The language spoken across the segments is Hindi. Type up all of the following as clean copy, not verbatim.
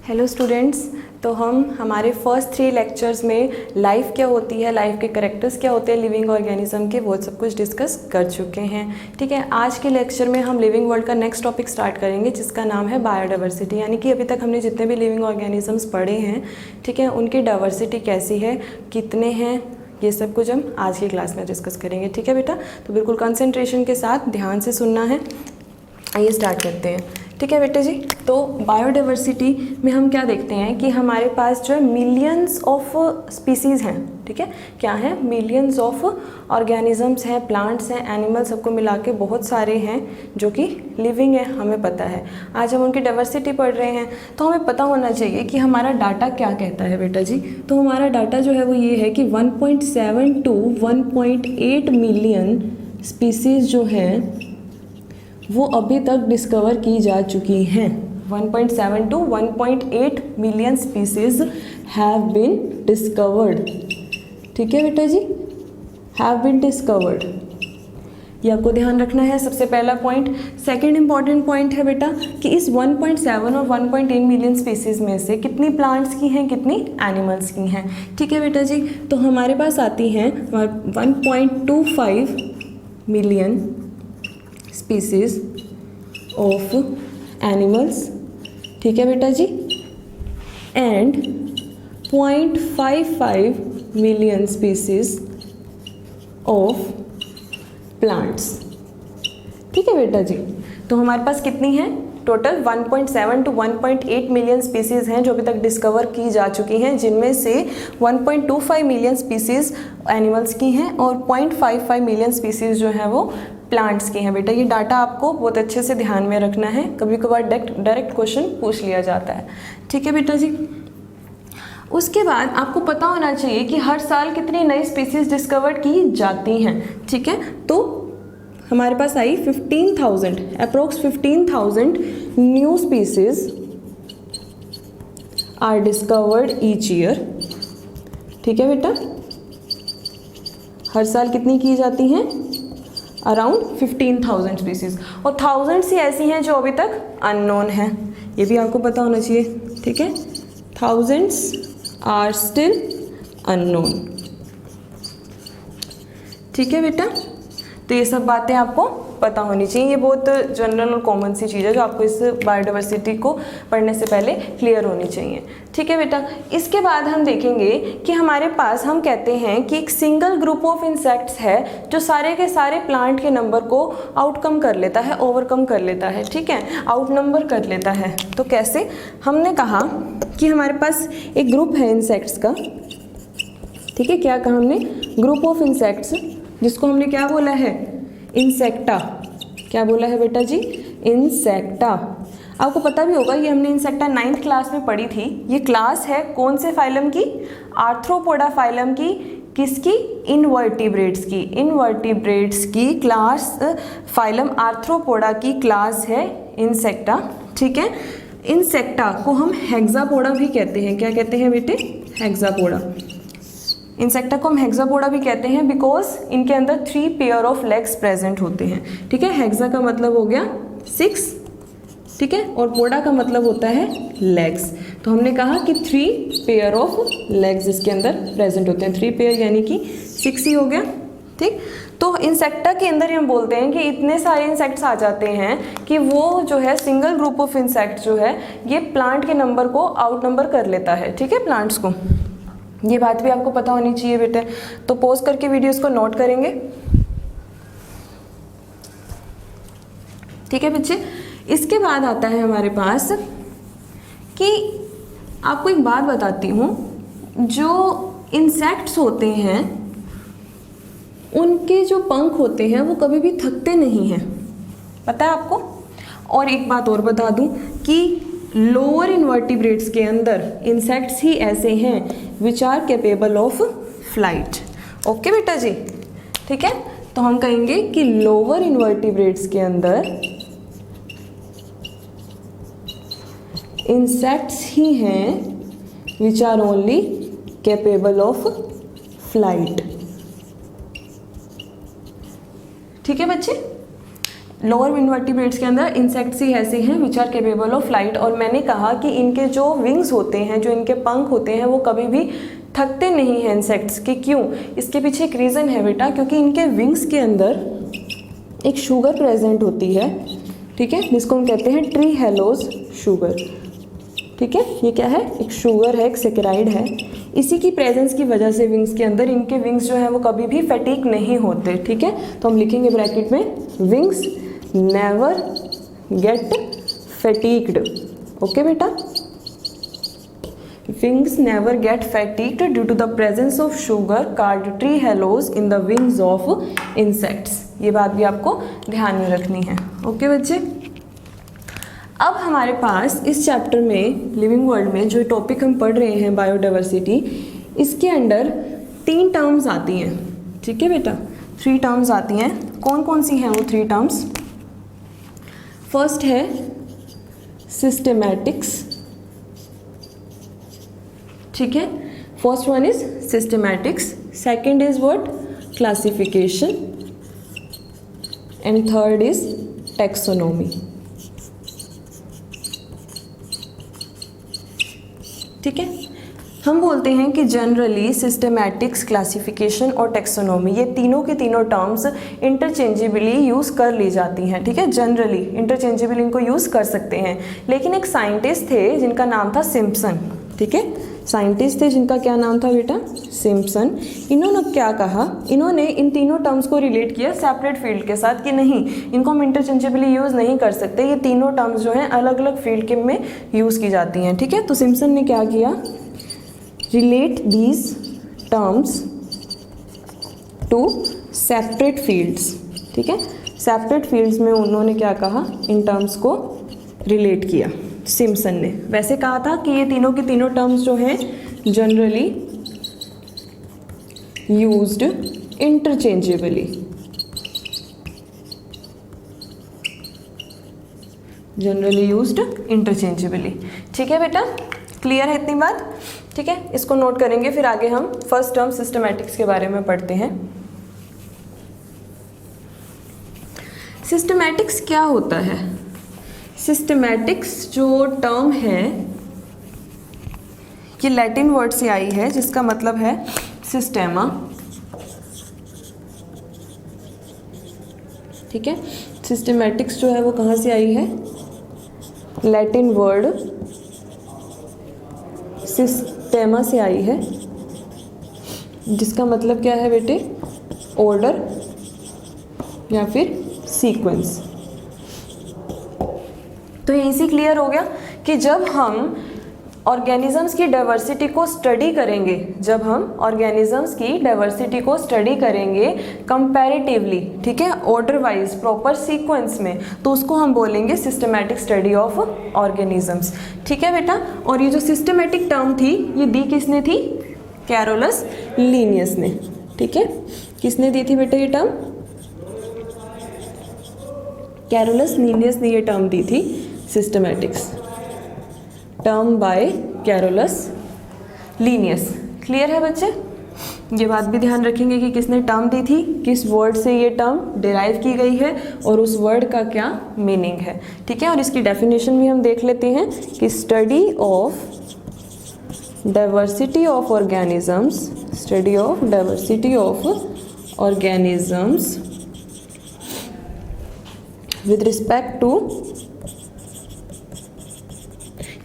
हेलो स्टूडेंट्स, तो हम हमारे फर्स्ट 3 लेक्चर्स में लाइफ क्या होती है, लाइफ के करेक्टर्स क्या होते हैं लिविंग ऑर्गेनिज्म के, वो सब कुछ डिस्कस कर चुके हैं। ठीक है, आज के लेक्चर में हम लिविंग वर्ल्ड का नेक्स्ट टॉपिक स्टार्ट करेंगे जिसका नाम है बायोडाइवर्सिटी। यानी कि अभी तक हमने जितने भी लिविंग ऑर्गेनिजम्स पढ़े हैं, ठीक है, उनकी डाइवर्सिटी कैसी है, कितने हैं, ये सब कुछ हम आज की क्लास में डिस्कस करेंगे। ठीक है बेटा, तो बिल्कुल कंसंट्रेशन के साथ ध्यान से सुनना है। आइए स्टार्ट करते हैं। ठीक है बेटे जी, तो बायोडाइवर्सिटी में हम क्या देखते हैं कि हमारे पास जो है मिलियंस ऑफ स्पीसीज़ हैं। ठीक है, क्या है, मिलियंस ऑफ ऑर्गेनिजम्स हैं, प्लांट्स हैं, एनिमल्स, सबको मिला के बहुत सारे हैं जो कि लिविंग है, हमें पता है। आज हम उनकी डाइवर्सिटी पढ़ रहे हैं, तो हमें पता होना चाहिए कि हमारा डाटा क्या कहता है बेटा जी। तो हमारा डाटा जो है वो ये है कि 1.7 to 1.8 मिलियन स्पीसीज़ जो हैं वो अभी तक डिस्कवर की जा चुकी हैं। 1.7 to 1.8 million species have been discovered. ठीक है बेटा जी, हैव बीन डिस्कवर्ड, ये आपको ध्यान रखना है, सबसे पहला पॉइंट। सेकंड इंपॉर्टेंट पॉइंट है बेटा कि इस 1.7 और 1.8 मिलियन स्पीसीज में से कितनी प्लांट्स की हैं, कितनी एनिमल्स की हैं। ठीक है बेटा जी, तो हमारे पास आती हैं 1.25 मिलियन स्पीसीज ऑफ एनिमल्स। ठीक है बेटा जी, and 0.55 million species of plants. ठीक है बेटा जी, तो हमारे पास कितनी है टोटल 1.7 to 1.8 मिलियन स्पीसीज़ हैं जो अभी तक डिस्कवर की जा चुकी हैं, जिनमें से 1.25 मिलियन स्पीसीज़ एनिमल्स की हैं और 0.55 मिलियन स्पीसीज़ जो हैं वो प्लांट्स की हैं। बेटा ये डाटा आपको बहुत अच्छे से ध्यान में रखना है, कभी कभार डायरेक्ट क्वेश्चन पूछ लिया जाता है। ठीक है बेटा जी, उसके बाद आपको पता होना चाहिए कि हर साल कितनी नई स्पीसीज़ डिस्कवर की जाती हैं। ठीक है, तो हमारे पास आई 15,000 approx 15,000 new species are discovered each year. ठीक है बेटा, हर साल कितनी की जाती हैं, अराउंड 15,000 स्पीसीज, और थाउजेंड्स ही ऐसी हैं जो अभी तक अननोन हैं, ये भी आपको पता होना चाहिए। ठीक है, थाउजेंड्स आर स्टिल अननोन। ठीक है बेटा, तो ये सब बातें आपको पता होनी चाहिए, ये बहुत जनरल और कॉमन सी चीज़ है जो आपको इस बायोडाइवर्सिटी को पढ़ने से पहले क्लियर होनी चाहिए। ठीक है बेटा, इसके बाद हम देखेंगे कि हमारे पास, हम कहते हैं कि एक सिंगल ग्रुप ऑफ इंसेक्ट्स है जो सारे के सारे प्लांट के नंबर को आउटकम कर लेता है, ओवरकम कर लेता है। ठीक है, आउट नंबर कर लेता है। तो कैसे, हमने कहा कि हमारे पास एक ग्रुप है इंसेक्ट्स का। ठीक है, क्या कहा हमने, ग्रुप ऑफ इंसेक्ट्स, जिसको हमने क्या बोला है, इंसेक्टा। क्या बोला है बेटा जी, इंसेक्टा। आपको पता भी होगा ये हमने इंसेक्टा 9th क्लास में पढ़ी थी। ये क्लास है कौन से फाइलम की, आर्थ्रोपोडा फाइलम की, किसकी, इनवर्टिब्रेट्स की। इनवर्टिब्रेट्स की क्लास, फाइलम आर्थ्रोपोडा की क्लास है इंसेक्टा। ठीक है, इंसेक्टा को हम हेक्सापोडा भी कहते हैं। क्या कहते हैं बेटे, हेक्सापोडा। इंसेक्टा को हम हेक्सापोडा भी कहते हैं बिकॉज इनके अंदर 3 पेयर ऑफ लेग्स प्रेजेंट होते हैं। ठीक है, हेक्सा का मतलब हो गया 6, ठीक है, और पोडा का मतलब होता है लेग्स। तो हमने कहा कि 3 पेयर ऑफ लेग्स इसके अंदर प्रेजेंट होते हैं, 3 पेयर यानी कि 6 ही हो गया। ठीक, तो इंसेक्टा के अंदर हम बोलते हैं कि इतने सारे इंसेक्ट्स आ जाते हैं कि वो जो है सिंगल ग्रुप ऑफ इंसेक्ट जो है ये प्लांट के नंबर को आउट नंबर कर लेता है। ठीक है, प्लांट्स को, ये बात भी आपको पता होनी चाहिए बेटे। तो पॉज करके वीडियोस को नोट करेंगे। ठीक है बच्चे, इसके बाद आता है हमारे पास कि आपको एक बात बताती हूँ, जो इंसेक्ट्स होते हैं उनके जो पंख होते हैं वो कभी भी थकते नहीं हैं, पता है आपको। और एक बात और बता दूँ कि लोअर इन्वर्टिब्रेट्स के अंदर इंसेक्ट्स ही ऐसे हैं which are capable of flight. Okay बेटा जी, ठीक है, तो हम कहेंगे कि लोअर इन्वर्टिब्रेट्स के अंदर इंसेक्ट्स ही हैं which are only capable of flight. ठीक है बच्चे, लोअर इन्वर्टिब्रेट्स के अंदर इंसेक्ट्स ही ऐसे हैं which are capable of flight, और मैंने कहा कि इनके जो विंग्स होते हैं, जो इनके पंख होते हैं, वो कभी भी थकते नहीं हैं इंसेक्ट्स के। क्यों? इसके पीछे एक रीज़न है बेटा, क्योंकि इनके विंग्स के अंदर एक शुगर प्रेजेंट होती है, ठीक है, जिसको हम कहते हैं ट्री हेलोज शुगर, ठीक है। ये क्या है? एक शुगर है, एक सेकेराइड है। इसी की प्रेजेंस की वजह से विंग्स के अंदर इनके विंग्स जो है वो कभी भी फैटीग नहीं होते, ठीक है। तो हम लिखेंगे ब्रैकेट में wings never get fatigued, okay बेटा। Wings never get fatigued due to the presence of sugar called trehalose in the wings of insects. ये बात भी आपको ध्यान में रखनी है, ओके बच्चे। अब हमारे पास इस चैप्टर में लिविंग वर्ल्ड में जो टॉपिक हम पढ़ रहे हैं बायोडाइवर्सिटी, इसके अंडर 3 टर्म्स आती हैं, ठीक है बेटा। 3 टर्म्स आती हैं। कौन कौन सी हैं वो 3 टर्म्स? फर्स्ट है सिस्टेमैटिक्स, ठीक है। First one is systematics, second is what? Classification, and third is taxonomy, ठीक है। हम बोलते हैं कि जनरली सिस्टेमैटिक्स, क्लासिफिकेशन और टेक्सोनॉमी, ये तीनों के तीनों टर्म्स इंटरचेंजेबली यूज़ कर ली जाती हैं, ठीक है। जनरली इंटरचेंजेबली इनको यूज़ कर सकते हैं। लेकिन एक साइंटिस्ट थे जिनका नाम था सिम्पसन, ठीक है। साइंटिस्ट थे जिनका क्या नाम था बेटा? सिम्पसन। इन्होंने क्या कहा? इन्होंने इन तीनों टर्म्स को रिलेट किया सेपरेट फील्ड के साथ कि नहीं, इनको हम इंटरचेंजेबली यूज़ नहीं कर सकते, ये तीनों टर्म्स जो हैं अलग अलग फील्ड के में यूज़ की जाती हैं, ठीक है। तो सिम्पसन ने क्या किया? Relate these terms to separate fields, ठीक है। सेपरेट फील्ड्स में उन्होंने क्या कहा? इन टर्म्स को रिलेट किया सिम्पसन ने। वैसे कहा था कि ये तीनों के तीनों टर्म्स जो हैं generally used interchangeably, generally used interchangeably, ठीक है बेटा। क्लियर है इतनी बात? ठीक है, इसको नोट करेंगे, फिर आगे हम फर्स्ट टर्म सिस्टमैटिक्स के बारे में पढ़ते हैं। सिस्टमैटिक्स क्या होता है? सिस्टमैटिक्स जो टर्म है ये लैटिन वर्ड से आई है जिसका मतलब है सिस्टेमा, ठीक है। सिस्टमैटिक्स जो है वो कहाँ से आई है? लैटिन वर्ड सिस्टेमा से आई है, जिसका मतलब क्या है बेटे? ऑर्डर या फिर सीक्वेंस। तो यहीं से क्लियर हो गया कि जब हम ऑर्गेनिजम्स की डाइवर्सिटी को स्टडी करेंगे, जब हम ऑर्गेनिजम्स की डाइवर्सिटी को स्टडी करेंगे कंपैरेटिवली, ठीक है, ऑर्डर वाइज प्रॉपर सीक्वेंस में, तो उसको हम बोलेंगे सिस्टमैटिक स्टडी ऑफ ऑर्गेनिजम्स, ठीक है बेटा। और ये जो सिस्टमैटिक टर्म थी ये दी किसने थी? कैरोलस लीनियस ने, ठीक है। किसने दी थी बेटा ये टर्म? कैरोलस लीनियस ने ये टर्म दी थी systematics, term by Carolus Linnaeus. Clear है बच्चे? ये बात भी ध्यान रखेंगे कि किसने टर्म दी थी, किस वर्ड से ये टर्म डिराइव की गई है और उस वर्ड का क्या मीनिंग है, ठीक है। और इसकी डेफिनेशन भी हम देख लेते हैं कि study of diversity of organisms, study of diversity of organisms with respect to,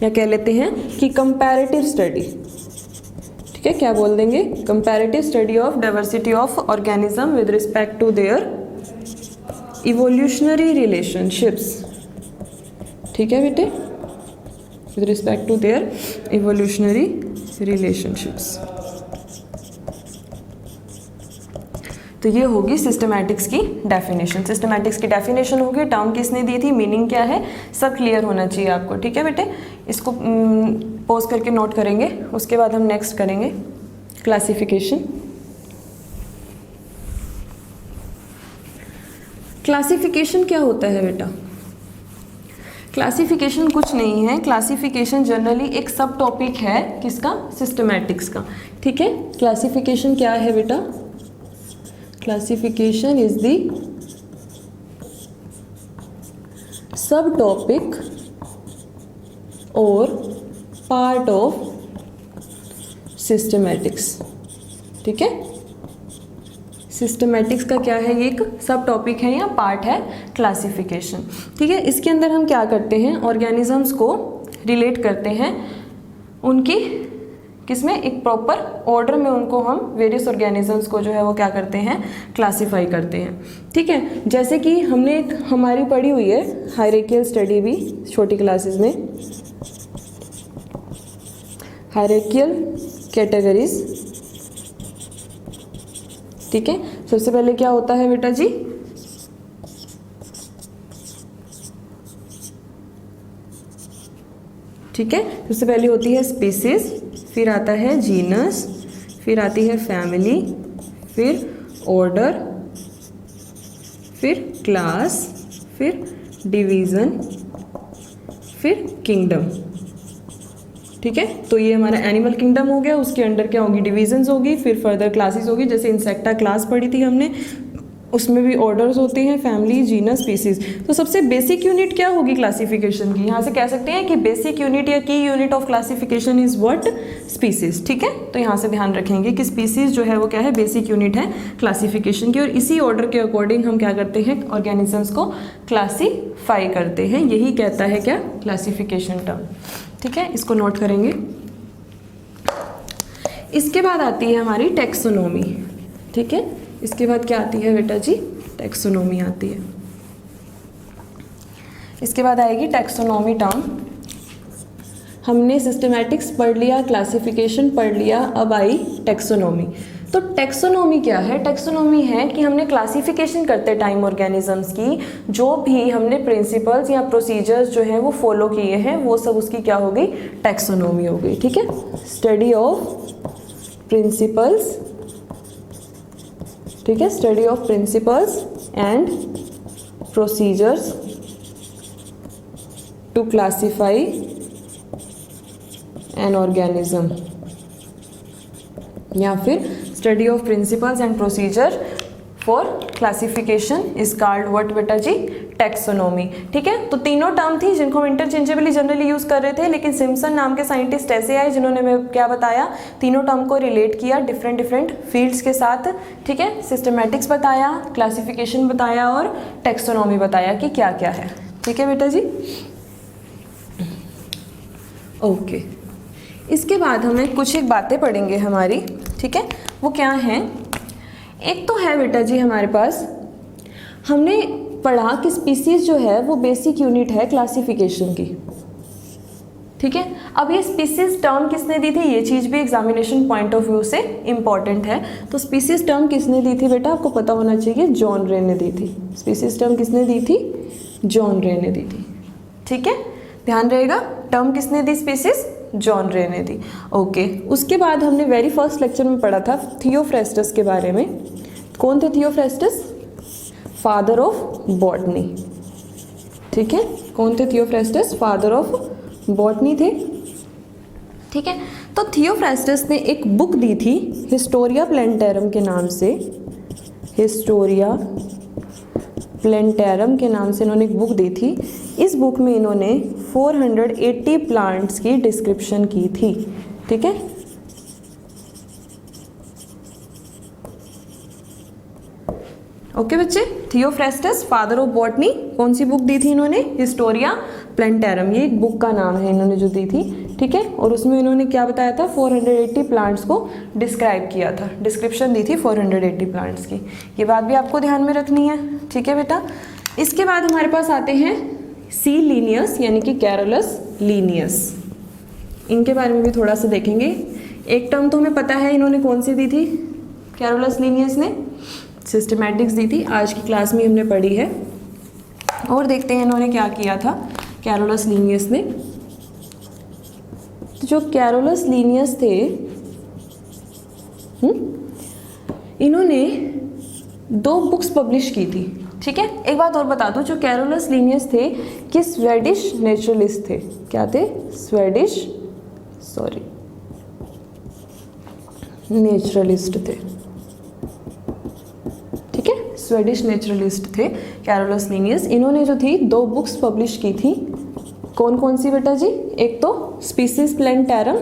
या कह लेते हैं कि कंपैरेटिव स्टडी, ठीक है। क्या बोल देंगे? Comparative study of diversity of organism with respect to their evolutionary relationships, ठीक है बेटे, with respect to their evolutionary relationships. तो ये होगी सिस्टमैटिक्स की डेफिनेशन। सिस्टमैटिक्स की डेफिनेशन होगी, टर्म किसने दी थी, मीनिंग क्या है, सब क्लियर होना चाहिए आपको, ठीक है बेटे। इसको पॉज करके नोट करेंगे, उसके बाद हम नेक्स्ट करेंगे क्लासिफिकेशन। क्लासिफिकेशन क्या होता है बेटा? क्लासिफिकेशन कुछ नहीं है, क्लासिफिकेशन जनरली एक सब टॉपिक है किसका? सिस्टमैटिक्स का, ठीक है। क्लासिफिकेशन क्या है बेटा? Classification is the सब टॉपिक और पार्ट ऑफ सिस्टमैटिक्स। ठीक है, सिस्टमैटिक्स का क्या है, ये एक सब टॉपिक है या पार्ट है क्लासिफिकेशन। ठीक है, इसके अंदर हम क्या करते हैं, ऑर्गेनिजम्स को रिलेट करते हैं उनकी किसमें, एक प्रॉपर ऑर्डर में उनको हम वेरियस ऑर्गेनिजम्स को जो है वो क्या करते हैं, क्लासीफाई करते हैं। ठीक है, जैसे कि हमने एक हमारी पढ़ी हुई है हायरार्किकल स्टडी भी छोटी क्लासेस में, हायरार्किकल कैटेगरीज। ठीक है, सबसे पहले क्या होता है बेटा जी, ठीक है, सबसे पहले होती है स्पीसीज, फिर आता है जीनस, फिर आती है फैमिली, फिर ऑर्डर, फिर क्लास, फिर डिवीज़न, फिर किंगडम। ठीक है, तो ये हमारा एनिमल किंगडम हो गया, उसके अंडर क्या होगी, डिवीजन्स होगी, फिर फर्दर क्लासेस होगी। जैसे इंसेक्टा क्लास पढ़ी थी हमने, उसमें भी ऑर्डर्स होते हैं, फैमिली, जीनस, स्पीसीज। तो सबसे बेसिक यूनिट क्या होगी क्लासिफिकेशन की, यहाँ से कह सकते हैं कि बेसिक यूनिट या की unit of classification is what, species. ठीक है, तो यहाँ से ध्यान रखेंगे कि स्पीसीज जो है वो क्या है, बेसिक यूनिट है क्लासिफिकेशन की, और इसी ऑर्डर के अकॉर्डिंग हम क्या करते हैं, ऑर्गेनिजम्स को क्लासीफाई करते हैं। यही कहता है क्या, क्लासिफिकेशन टर्म। ठीक है, इसको नोट करेंगे। इसके बाद आती है हमारी टेक्सोनोमी। ठीक है, इसके बाद क्या आती है बेटा जी, टेक्सोनोमी आती है। इसके बाद आएगी टेक्सोनोमी टर्म। हमने सिस्टमैटिक्स पढ़ लिया, क्लासिफिकेशन पढ़ लिया, अब आई टेक्सोनोमी। तो टेक्सोनोमी क्या है, टेक्सोनोमी है कि हमने क्लासिफिकेशन करते टाइम ऑर्गेनिजम्स की जो भी हमने प्रिंसिपल्स या प्रोसीजर्स जो हैं वो फॉलो किए हैं, वो सब उसकी क्या हो गई, टेक्सोनोमी हो गई। ठीक है, स्टडी ऑफ प्रिंसिपल्स, ठीक है, study of principles and procedures to classify an organism, या फिर study of principles and procedure for classification is called what बेटा जी, टेक्सोनोमी। ठीक है, तो तीनों टर्म थी जिनको हम इंटरचेंजेबली जनरली यूज कर रहे थे, लेकिन सिम्पसन नाम के साइंटिस्ट ऐसे आए जिन्होंने मैं क्या बताया, तीनों टर्म को रिलेट किया डिफरेंट डिफरेंट फील्ड्स के साथ। ठीक है, सिस्टमैटिक्स बताया, क्लासिफिकेशन बताया और टेक्सोनोमी बताया कि क्या क्या है। ठीक है बेटा जी, ओके। इसके बाद हमें कुछ एक बातें पढ़ेंगे हमारी। ठीक है, वो क्या हैं, एक तो है बेटा जी हमारे पास, हमने पढ़ा कि स्पीसीज जो है वो बेसिक यूनिट है क्लासिफिकेशन की। ठीक है, अब ये स्पीसीज टर्म किसने दी थी, ये चीज़ भी एग्जामिनेशन पॉइंट ऑफ व्यू से इम्पॉर्टेंट है। तो स्पीसीज टर्म किसने दी थी बेटा, आपको पता होना चाहिए, जॉन रे ने दी थी। स्पीसीज टर्म किसने दी थी, जॉन रे ने दी थी। ठीक है, ध्यान रहेगा, टर्म किसने दी, स्पीसीज जॉन रे ने दी। ओके, उसके बाद हमने वेरी फर्स्ट लेक्चर में पढ़ा था थियोफ्रेस्टस के बारे में। कौन थे थियोफ्रेस्टस, फादर ऑफ बॉटनी। ठीक है, कौन थे थियोफ्रेस्टस, फादर ऑफ बॉटनी थे। ठीक है, तो थियोफ्रेस्टस ने एक बुक दी थी हिस्टोरिया प्लेंटेरम के नाम से, हिस्टोरिया प्लेंटेरम के नाम से इन्होंने एक बुक दी थी। इस बुक में इन्होंने 480 प्लांट्स की डिस्क्रिप्शन की थी। ठीक है, ओके बच्चे, थियोफ्रेस्टस फादर ऑफ बॉटनी, कौन सी बुक दी थी इन्होंने, हिस्टोरिया प्लेंटेरम, ये एक बुक का नाम है इन्होंने जो दी थी। ठीक है, और उसमें इन्होंने क्या बताया था, 480 प्लांट्स को डिस्क्राइब किया था, डिस्क्रिप्शन दी थी 480 प्लांट्स की। ये बात भी आपको ध्यान में रखनी है। ठीक है बेटा, इसके बाद हमारे पास आते हैं सी लीनियस यानी कि कैरोलस लीनियस। इनके बारे में भी थोड़ा सा देखेंगे। एक टर्म तो हमें पता है इन्होंने कौन सी दी थी, कैरोलस लीनियस ने सिस्टमैटिक्स दी थी, आज की क्लास में हमने पढ़ी है। और देखते हैं इन्होंने क्या किया था कैरोलस लीनियस ने। तो जो कैरोलस लीनियस थे इन्होंने 2 बुक्स पब्लिश की थी। ठीक है, एक बात और बता दूं, जो कैरोलस लीनियस थे कि स्वेडिश नेचुरलिस्ट थे। क्या थे, स्वेडिश नेचुरलिस्ट थे। ठीक है, स्वेडिश नेचुरलिस्ट थे कैरोलस लिनियस, इन्होंने जो थी 2 बुक्स पब्लिश की थी। कौन कौन सी बेटा जी? एक तो स्पीसीज प्लेंटैरम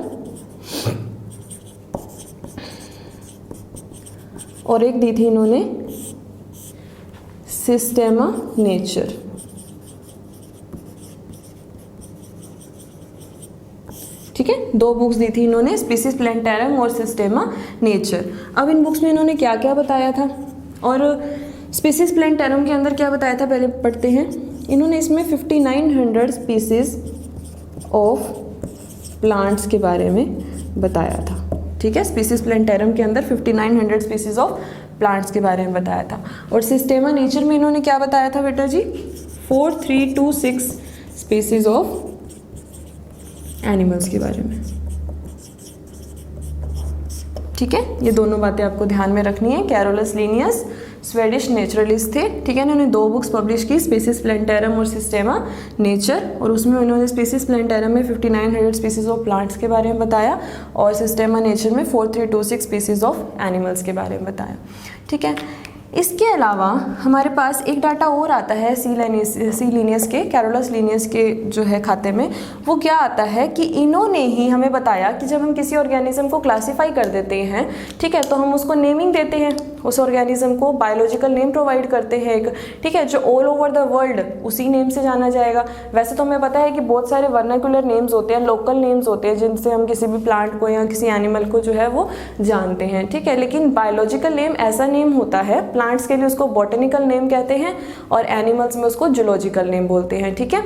और एक दी थी इन्होंने सिस्टेमा नेचर। ठीक है, 2 बुक्स दी थी इन्होंने, स्पीसीज प्लेंटैरम और सिस्टेमा नेचर। अब इन बुक्स में इन्होंने क्या क्या बताया था और स्पीसीज प्लेंटैरम के अंदर क्या बताया था पहले पढ़ते हैं। इन्होंने इसमें 5900 स्पीसीज ऑफ प्लांट्स के बारे में बताया था। ठीक है, स्पीसीज प्लेंटैरम के अंदर 5900 स्पीसीज ऑफ प्लांट्स के बारे में बताया था। और सिस्टेमा नेचर में इन्होंने क्या बताया था बेटा जी? 4326 स्पीसीज ऑफ एनिमल्स के बारे में। ठीक है, ये दोनों बातें आपको ध्यान में रखनी है। कैरोलस लिनियस स्वेडिश नेचुरलिस्ट थे। ठीक है, इन्होंने 2 बुक्स पब्लिश की, स्पीसीज प्लेंटैरम और सिस्टेमा नेचर, और उसमें उन्होंने स्पीसीज प्लेंटैरम में 5900 स्पीसीज ऑफ प्लांट्स के बारे में बताया और सिस्टेमा नेचर में 4326 स्पीसीज ऑफ एनिमल्स के बारे में बताया। ठीक है, इसके अलावा हमारे पास एक डाटा और आता है सी लिनियस के, कैरोलस लिनियस के जो है खाते में। वो क्या आता है कि इन्होंने ही हमें बताया कि जब हम किसी ऑर्गेनिज्म को क्लासीफाई कर देते हैं, ठीक है, तो हम उसको नेमिंग देते हैं, उस ऑर्गेनिज्म को बायोलॉजिकल नेम प्रोवाइड करते हैं एक, ठीक है, जो ऑल ओवर द वर्ल्ड उसी नेम से जाना जाएगा। वैसे तो हमें पता है कि बहुत सारे वर्नाकुलर नेम्स होते हैं, लोकल नेम्स होते हैं, जिनसे हम किसी भी प्लांट को या किसी एनिमल को जो है वो जानते हैं। ठीक है, लेकिन बायोलॉजिकल नेम ऐसा नेम होता है, प्लांट्स के लिए उसको बॉटनिकल नेम कहते हैं और एनिमल्स में उसको जूलॉजिकल नेम बोलते हैं। ठीक है,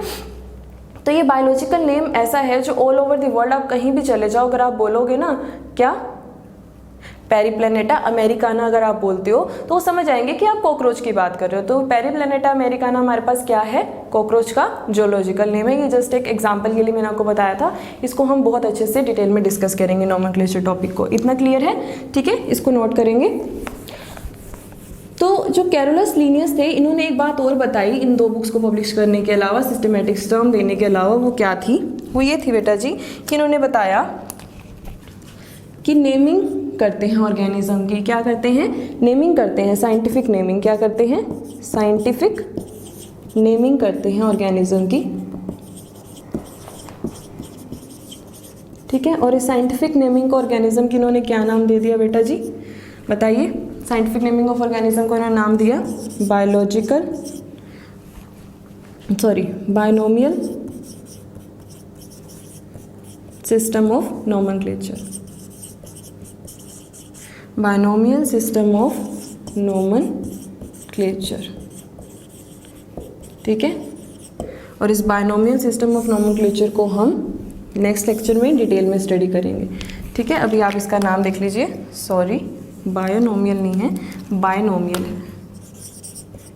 तो ये बायोलॉजिकल नेम ऐसा है जो ऑल ओवर द वर्ल्ड, आप कहीं भी चले जाओ, अगर आप बोलोगे ना क्या पेरीप्लेनेटा अमेरिकाना अगर आप बोलते हो तो वो समझ आएंगे कि आप कॉकरोच की बात कर रहे हो। तो पेरीप्लेनेटा अमेरिकाना हमारे पास क्या है? कॉकरोच का जूलॉजिकल नेम है। ये जस्ट एक एग्जांपल के लिए मैंने आपको बताया था, इसको हम बहुत अच्छे से डिटेल में डिस्कस करेंगे नोमेनक्लेचर टॉपिक को। इतना क्लियर है? ठीक है, इसको नोट करेंगे। तो जो कैरोलस लिनियस थे, इन्होंने एक बात और बताई इन 2 बुक्स को पब्लिश करने के अलावा, सिस्टमेटिक टर्म देने के अलावा। वो क्या थी? वो ये थी बेटा जी कि इन्होंने बताया कि नेमिंग करते हैं ऑर्गेनिज्म की। क्या करते हैं? नेमिंग करते हैं, साइंटिफिक नेमिंग। क्या करते हैं? साइंटिफिक नेमिंग करते हैं ऑर्गेनिज्म की। ठीक है, और इस साइंटिफिक नेमिंग को ऑर्गेनिज्म की इन्होंने क्या नाम दे दिया बेटा जी? बताइए। साइंटिफिक नेमिंग ऑफ ऑर्गेनिज्म को इन्होंने नाम दिया binomial system of nomenclature. Binomial system of nomenclature. ठीक है, और इस बायनोमियल सिस्टम ऑफ नोमेनक्लेचर को हम नेक्स्ट लेक्चर में डिटेल में स्टडी करेंगे। ठीक है, अभी आप इसका नाम देख लीजिए। सॉरी, बायोनोमियल नहीं है, बायनोमियल है।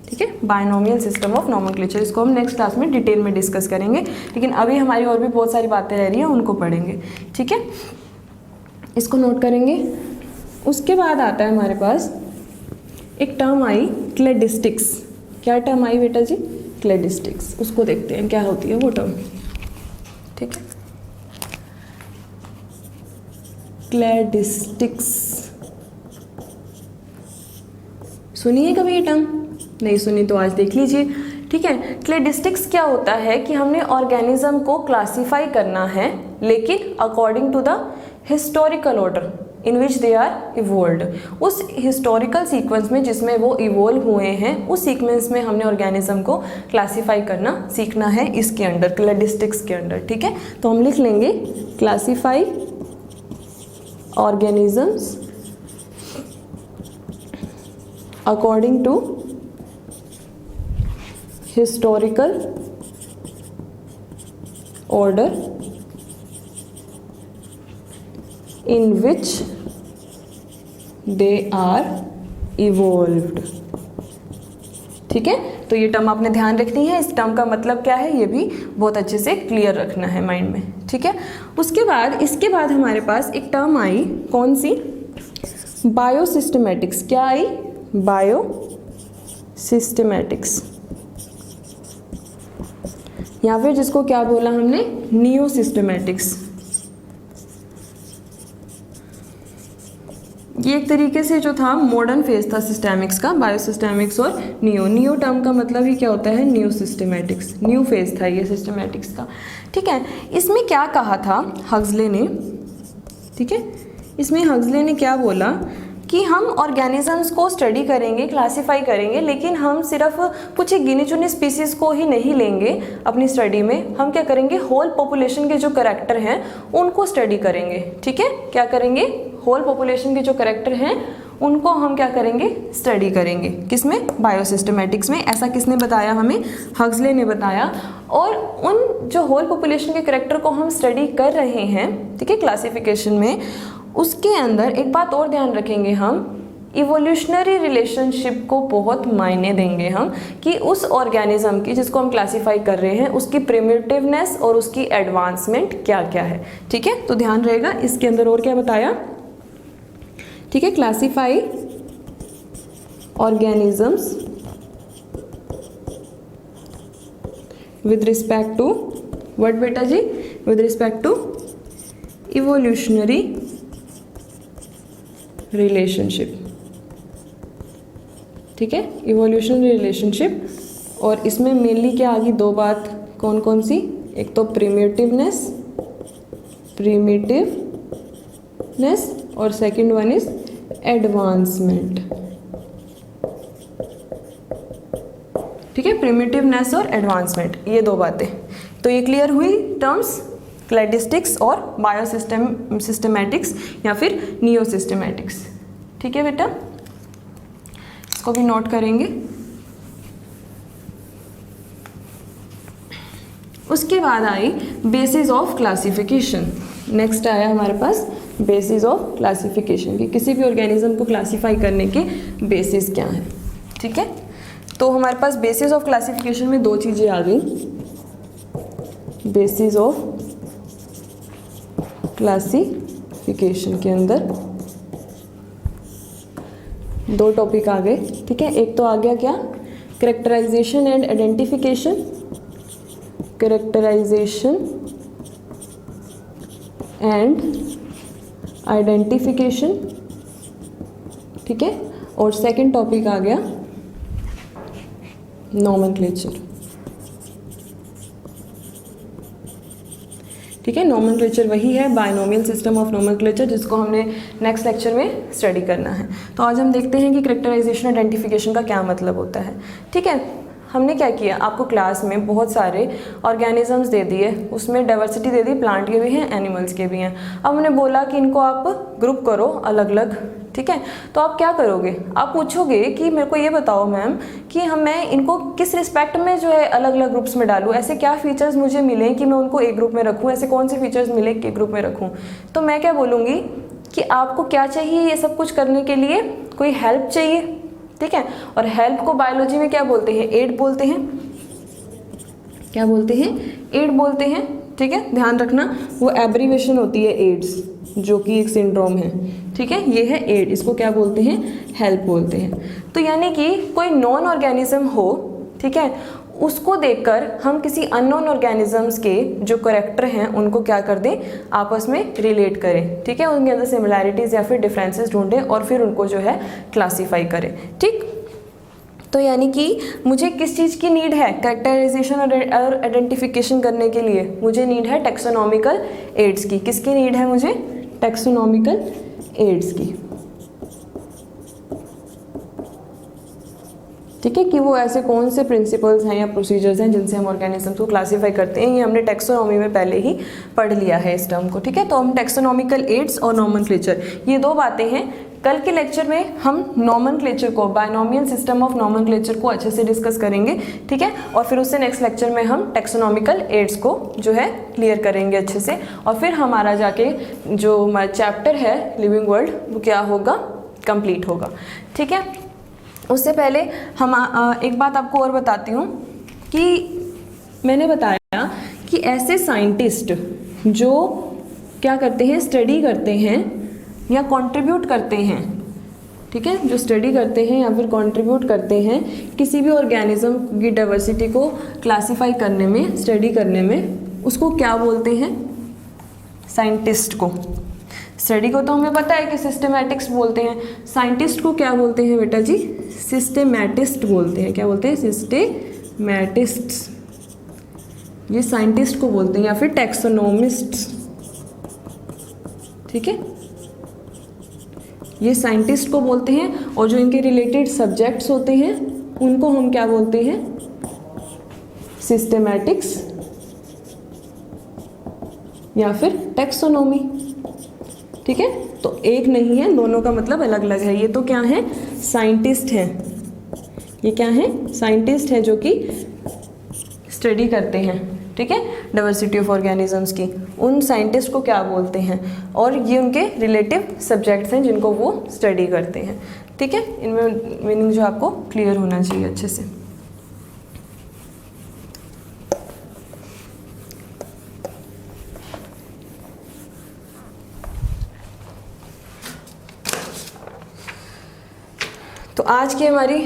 ठीक है, बायनोमियल सिस्टम ऑफ नोमेनक्लेचर, इसको हम नेक्स्ट क्लास में डिटेल में डिस्कस करेंगे। लेकिन अभी हमारी और भी बहुत सारी बातें रह रही हैं, उनको पढ़ेंगे। ठीक है, इसको नोट करेंगे। उसके बाद आता है हमारे पास एक टर्म आई क्लेडिस्टिक्स। क्या टर्म आई बेटा जी? क्लेडिस्टिक्स। उसको देखते हैं क्या होती है वो टर्म। ठीक है, क्लेडिस्टिक्स सुनी है कभी ये टर्म? नहीं सुनी तो आज देख लीजिए। ठीक है, क्लेडिस्टिक्स क्या होता है कि हमने ऑर्गेनिज्म को क्लासीफाई करना है, लेकिन according to the historical order in which they are evolved. उस हिस्टोरिकल सीक्वेंस में जिसमें वो इवोल्व हुए हैं, उस सीक्वेंस में हमने ऑर्गेनिज्म को क्लासीफाई करना सीखना है इसके अंडर, क्लेडिस्टिक्स के अंडर। ठीक है, तो हम लिख लेंगे classify organisms according to historical order in which they are evolved। ठीक है, तो ये टर्म आपने ध्यान रखनी है। इस टर्म का मतलब क्या है ये भी बहुत अच्छे से क्लियर रखना है माइंड में। ठीक है, उसके बाद इसके बाद हमारे पास एक टर्म आई, कौन सी? बायोसिस्टमैटिक्स। क्या आई? बायोसिस्टमैटिक्स, या फिर जिसको क्या बोला हमने? Neo systematics. ये एक तरीके से जो था मॉडर्न फेज था सिस्टेमिक्स का, बायोसिस्टेमिक्स और न्यू टर्म का मतलब ही क्या होता है, न्यू सिस्टेमेटिक्स, न्यू फेज था ये सिस्टेमेटिक्स का। ठीक है, इसमें क्या कहा था हक्सले ने, ठीक है, इसमें हक्सले ने क्या बोला कि हम ऑर्गेनिजम्स को स्टडी करेंगे, क्लासीफाई करेंगे, लेकिन हम सिर्फ कुछ एक गिनी चुनी स्पीसीज़ को ही नहीं लेंगे अपनी स्टडी में, हम क्या करेंगे, होल पॉपुलेशन के जो करैक्टर हैं उनको स्टडी करेंगे। ठीक है, क्या करेंगे, होल पॉपुलेशन के जो करैक्टर हैं उनको हम क्या करेंगे, स्टडी करेंगे। किसमें, बायोसिस्टमैटिक्स में। ऐसा किसने बताया हमें, हक्सले ने बताया। और उन जो होल पॉपुलेशन के करैक्टर को हम स्टडी कर रहे हैं, ठीक है, क्लासिफिकेशन में, उसके अंदर एक बात और ध्यान रखेंगे, हम इवोल्यूशनरी रिलेशनशिप को बहुत मायने देंगे हम, कि उस ऑर्गेनिज्म की जिसको हम क्लासीफाई कर रहे हैं उसकी प्रिमिटिवनेस और उसकी एडवांसमेंट क्या क्या है। ठीक है, तो ध्यान रहेगा। इसके अंदर और क्या बताया, ठीक है, classify organisms with respect to what बेटा जी, with respect to evolutionary relationship. ठीक है, इवोल्यूशनरी रिलेशनशिप। और इसमें मेनली क्या आ गई, दो बात कौन कौन सी, एक तो प्रिमिटिवनेस और सेकंड वन इज एडवांसमेंट। ठीक है, प्रिमिटिवनेस और एडवांसमेंट, ये दो बातें। तो ये क्लियर हुई टर्म्स, क्लैडिस्टिक्स और सिस्टेमैटिक्स या फिर नियो सिस्टेमैटिक्स। ठीक है बेटा, इसको भी नोट करेंगे। उसके बाद आई बेसिस ऑफ क्लासिफिकेशन। नेक्स्ट आया हमारे पास बेसिस ऑफ क्लासिफिकेशन, कि किसी भी ऑर्गेनिज्म को क्लासीफाई करने के बेसिस क्या हैं। ठीक है, तो हमारे पास बेसिस ऑफ क्लासिफिकेशन में दो चीज़ें आ गई। बेसिस ऑफ क्लासिफिकेशन के अंदर दो टॉपिक आ गए। ठीक है, एक तो आ गया क्या, characterisation and identification, characterisation and identification. ठीक है, और सेकंड टॉपिक आ गया नोमेनक्लेचर। ठीक है, नोमेनक्लेचर वही है बायनोमियल सिस्टम ऑफ नोमेनक्लेचर, जिसको हमने नेक्स्ट लेक्चर में स्टडी करना है। तो आज हम देखते हैं कि कैरेक्टराइजेशन आइडेंटिफिकेशन का क्या मतलब होता है। ठीक है, हमने क्या किया, आपको क्लास में बहुत सारे ऑर्गेनिजम्स दे दिए, उसमें डाइवर्सिटी दे दी, प्लांट के भी हैं, एनिमल्स के भी हैं। अब हमने बोला कि इनको आप ग्रुप करो अलग अलग। ठीक है, तो आप क्या करोगे, आप पूछोगे कि मेरे को ये बताओ मैम कि मैं इनको किस रिस्पेक्ट में जो है अलग अलग ग्रुप्स में डालूँ, ऐसे क्या फीचर्स मुझे मिलें कि मैं उनको एक ग्रुप में रखूँ, ऐसे कौन से फीचर्स मिले कि एक ग्रुप में रखूँ। तो मैं क्या बोलूँगी कि आपको क्या चाहिए ये सब कुछ करने के लिए, कोई हेल्प चाहिए। ठीक है, और हेल्प को बायोलॉजी में क्या बोलते हैं, एड बोलते हैं। क्या बोलते हैं, एड बोलते हैं। ठीक है, ध्यान रखना, वो एब्रीवेशन होती है एड्स, जो कि एक सिंड्रोम है। ठीक है, ये है एड, इसको क्या बोलते हैं, हेल्प बोलते हैं। तो यानी कि कोई नॉन ऑर्गेनिज्म हो, ठीक है, उसको देखकर हम किसी अननोन ऑर्गेनिजम्स के जो करैक्टर हैं उनको क्या कर दें, आपस में रिलेट करें। ठीक है, उनके अंदर सिमिलैरिटीज़ या फिर डिफरेंसेस ढूंढें और फिर उनको जो है क्लासीफाई करें। ठीक, तो यानी कि मुझे किस चीज़ की नीड है, कैरेक्टराइजेशन और आइडेंटिफिकेशन करने के लिए मुझे नीड है टैक्सोनॉमिकल एड्स की। किसकी नीड है मुझे, टैक्सोनॉमिकल एड्स की। ठीक है, कि वो ऐसे कौन से प्रिंसिपल्स हैं या प्रोसीजर्स हैं जिनसे हम ऑर्गेनिज्म को क्लासीफाई करते हैं। ये हमने टैक्सोनॉमी में पहले ही पढ़ लिया है इस टर्म को। ठीक है, तो हम टैक्सोनॉमिकल एड्स और नोमेनक्लेचर, ये दो बातें हैं। कल के लेक्चर में हम नोमेनक्लेचर को, बायनोमियल सिस्टम ऑफ नोमेनक्लेचर को अच्छे से डिस्कस करेंगे। ठीक है, और फिर उससे नेक्स्ट लेक्चर में हम टैक्सोनॉमिकल एड्स को जो है क्लियर करेंगे अच्छे से। और फिर हमारा जाके जो हमारा चैप्टर है लिविंग वर्ल्ड, वो क्या होगा, कंप्लीट होगा। ठीक है, उससे पहले हम एक बात आपको और बताती हूँ कि मैंने बताया कि ऐसे साइंटिस्ट जो क्या करते हैं, स्टडी करते हैं या कंट्रीब्यूट करते हैं। ठीक है, जो स्टडी करते हैं या फिर कंट्रीब्यूट करते हैं किसी भी ऑर्गेनिज्म की डाइवर्सिटी को क्लासीफाई करने में, स्टडी करने में, उसको क्या बोलते हैं, साइंटिस्ट को। स्टडी को तो हमें पता है कि सिस्टमैटिक्स बोलते हैं, साइंटिस्ट को क्या बोलते हैं बेटा जी? सिस्टेमैटिस्ट बोलते हैं। क्या बोलते हैं? सिस्टेमैटिस्ट्स, ये साइंटिस्ट को बोलते हैं, या फिर टैक्सोनोमिस्ट्स। ठीक है, ये साइंटिस्ट को बोलते हैं, और जो इनके रिलेटेड सब्जेक्ट्स होते हैं उनको हम क्या बोलते हैं? सिस्टेमैटिक्स या फिर टैक्सोनॉमी। ठीक है, तो एक नहीं है, दोनों का मतलब अलग अलग है। ये तो क्या है? साइंटिस्ट हैं। ये क्या है? साइंटिस्ट है जो कि स्टडी करते हैं, ठीक है, डाइवर्सिटी ऑफ ऑर्गेनिजम्स की। उन साइंटिस्ट को क्या बोलते हैं? और ये उनके रिलेटिव सब्जेक्ट्स हैं जिनको वो स्टडी करते हैं। ठीक है, इनमें मीनिंग जो आपको क्लियर होना चाहिए अच्छे से। तो आज की हमारी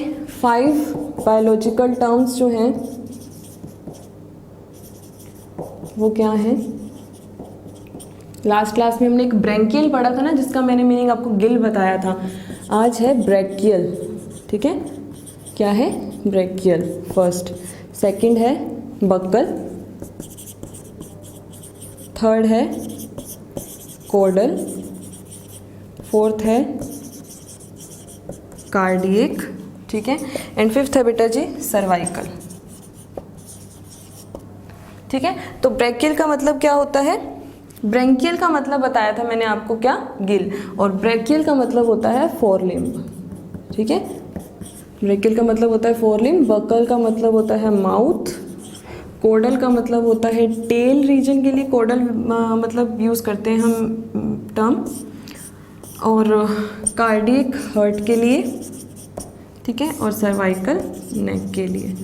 5 बायोलॉजिकल टर्म्स जो हैं वो क्या है? लास्ट क्लास में हमने एक ब्रैंकियल पढ़ा था ना, जिसका मैंने मीनिंग आपको गिल बताया था। आज है ब्रैकियल। ठीक है, क्या है? Brachial first. सेकंड है बक्कल, थर्ड है कोडल, फोर्थ है कार्डियक, ठीक है, एंड फिफ्थ है बेटा जी सर्वाइकल। ठीक है, तो ब्रैकियल का मतलब क्या होता है? ब्रैंकियल का मतलब बताया था मैंने आपको, क्या? गिल। और ब्रैकियल का मतलब होता है फोरलिम्ब। ठीक है, ब्रैकियल का मतलब होता है फोरलिम्ब, बक्कल का मतलब होता है माउथ, कोडल का मतलब होता है टेल रीजन के लिए कोडल मतलब यूज़ करते हैं हम टर्म, और कार्डियक हार्ट के लिए, ठीक है, और सर्वाइकल नेक के लिए।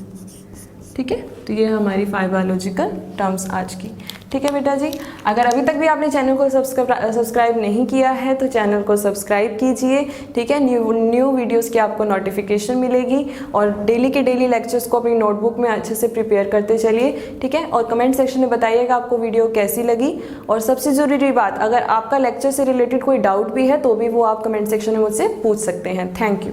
ठीक है, तो ये हमारी 5 बायोलॉजिकल टर्म्स आज की। ठीक है बेटा जी, अगर अभी तक भी आपने चैनल को सब्सक्राइब नहीं किया है तो चैनल को सब्सक्राइब कीजिए। ठीक है, न्यू वीडियोस की आपको नोटिफिकेशन मिलेगी, और डेली के डेली लेक्चर्स को अपनी नोटबुक में अच्छे से प्रिपेयर करते चलिए। ठीक है, और कमेंट सेक्शन में बताइएगा आपको वीडियो कैसी लगी। और सबसे ज़रूरी बात, अगर आपका लेक्चर से रिलेटेड कोई डाउट भी है तो भी वो आप कमेंट सेक्शन में मुझसे पूछ सकते हैं। Thank you.